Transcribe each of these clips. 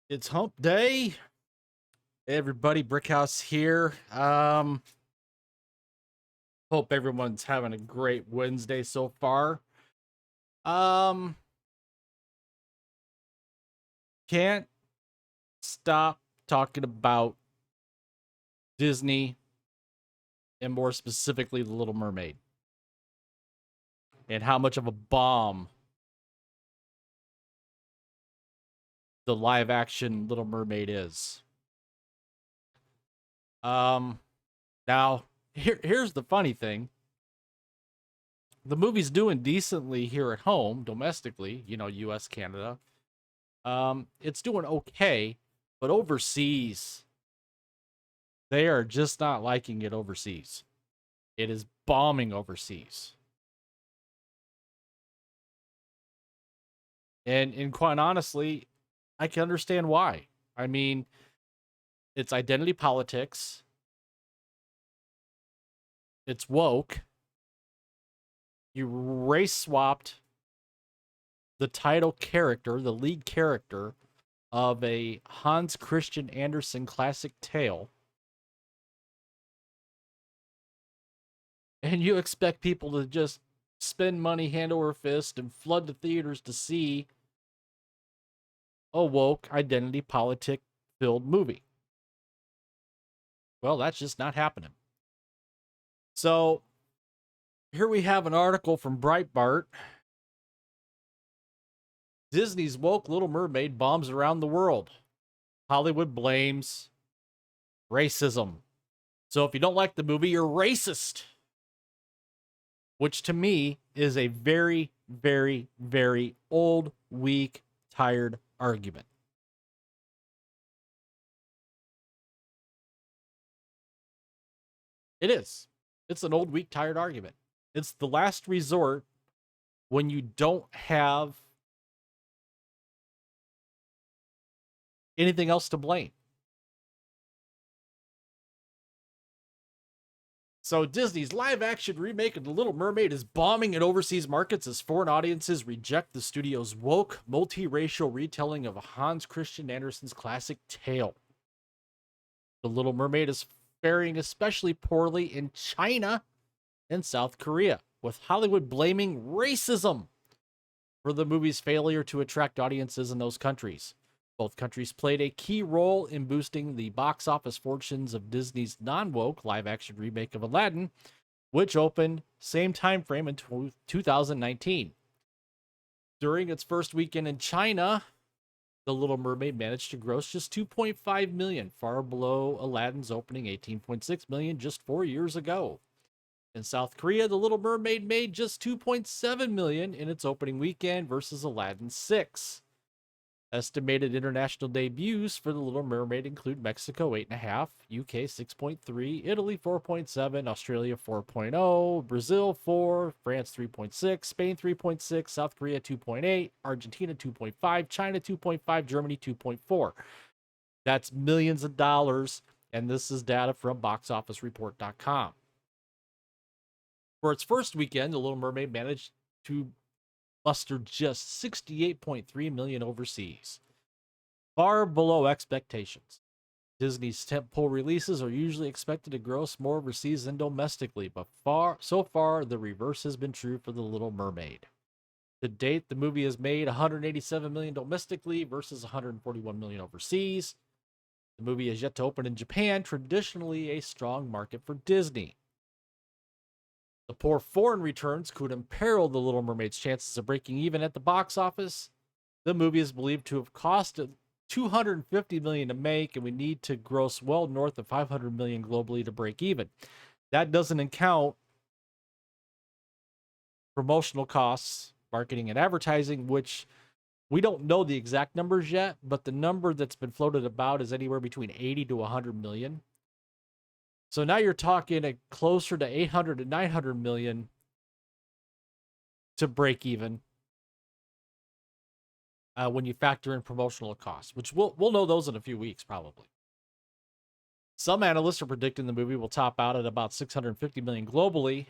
It's hump day. Hey everybody, Brickhouse here. Hope everyone's having a great Wednesday so far. Um can't stop talking about Disney and more specifically The Little Mermaid and how much of a bomb the live action Little Mermaid is. Um Now here's the funny thing. The movie's doing decently here at home, domestically, US, Canada. It's doing okay, but overseas, they are just not liking it overseas. It is bombing overseas. And quite honestly, I can understand why. I mean, it's identity politics, it's woke. You race swapped the title character, the lead character of a Hans Christian Andersen classic tale, and you expect people to just spend money hand over fist and flood the theaters to see a woke identity politic filled movie. Well, that's just not happening. So here we have an article from Breitbart. Disney's woke Little Mermaid bombs around the world. Hollywood blames racism. So if you don't like the movie, you're racist. Which to me is a very, very, very old, weak, tired argument. It is. It's an old, weak, tired argument. It's the last resort when you don't have anything else to blame. So Disney's live-action remake of The Little Mermaid is bombing in overseas markets as foreign audiences reject the studio's woke, multiracial retelling of Hans Christian Andersen's classic tale. The Little Mermaid is faring especially poorly in China and South Korea, with Hollywood blaming racism for the movie's failure to attract audiences in those countries. Both countries played a key role in boosting the box office fortunes of Disney's non-woke live-action remake of Aladdin, which opened same time frame in 2019. During its first weekend in China, The Little Mermaid managed to gross just 2.5 million, far below Aladdin's opening 18.6 million just 4 years ago. In South Korea, The Little Mermaid made just 2.7 million in its opening weekend versus Aladdin 6. Estimated international debuts for The Little Mermaid include Mexico 8.5, UK 6.3, Italy 4.7, Australia 4.0, Brazil 4, France 3.6, Spain 3.6, South Korea 2.8, Argentina 2.5, China 2.5, Germany 2.4. That's millions of dollars, and this is data from boxofficereport.com. For its first weekend, The Little Mermaid managed to mustered just 68.3 million overseas, far below expectations. Disney's tentpole releases are usually expected to gross more overseas than domestically, but so far the reverse has been true for The Little Mermaid. To date, the movie has made 187 million domestically versus 141 million overseas. The movie is yet to open in Japan, traditionally a strong market for Disney. The poor foreign returns could imperil The Little Mermaid's chances of breaking even at the box office. The movie is believed to have cost $250 million to make, and we need to gross well north of $500 million globally to break even. That doesn't account promotional costs, marketing and advertising, which we don't know the exact numbers yet, but the number that's been floated about is anywhere between 80 to 100 million. So now you're talking closer to 800 to 900 million to break even when you factor in promotional costs, which we'll know those in a few weeks probably. Some analysts are predicting the movie will top out at about 650 million globally.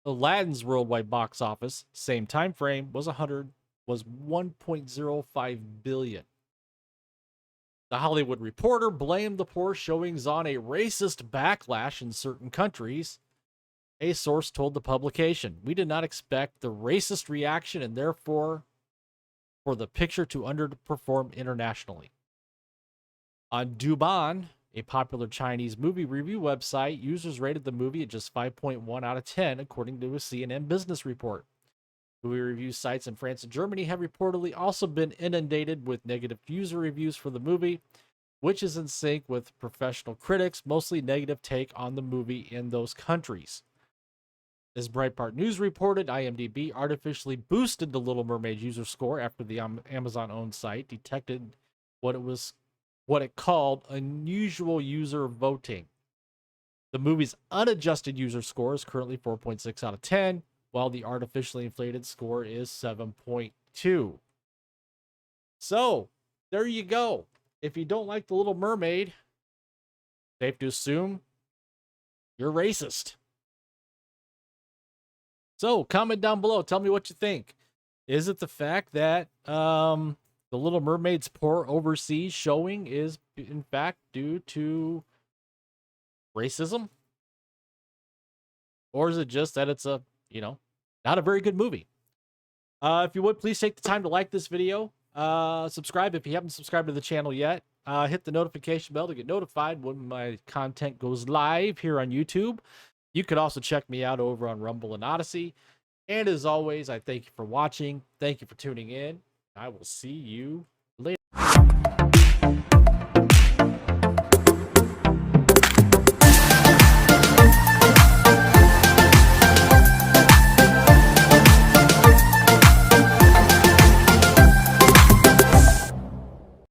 Aladdin's worldwide box office, same time frame, was 1.05 billion. The Hollywood Reporter blamed the poor showings on a racist backlash in certain countries. A source told the publication, "We did not expect the racist reaction and therefore for the picture to underperform internationally." On Douban, a popular Chinese movie review website, users rated the movie at just 5.1 out of 10, according to a CNN business report. Movie review sites in France and Germany have reportedly also been inundated with negative user reviews for the movie, which is in sync with professional critics' mostly negative take on the movie in those countries. As Breitbart News reported, IMDb artificially boosted the Little Mermaid user score after the Amazon-owned site detected what it called unusual user voting. The movie's unadjusted user score is currently 4.6 out of 10, while the artificially inflated score is 7.2. So, there you go. If you don't like The Little Mermaid, safe to assume you're racist. So, comment down below. Tell me what you think. Is it the fact that The Little Mermaid's poor overseas showing is, in fact, due to racism? Or is it just that it's not a very good movie? If you would, please take the time to like this video. Subscribe if you haven't subscribed to the channel yet. Hit the notification bell to get notified when my content goes live here on YouTube. You could also check me out over on Rumble and Odyssey. And as always, I thank you for watching. Thank you for tuning in. I will see you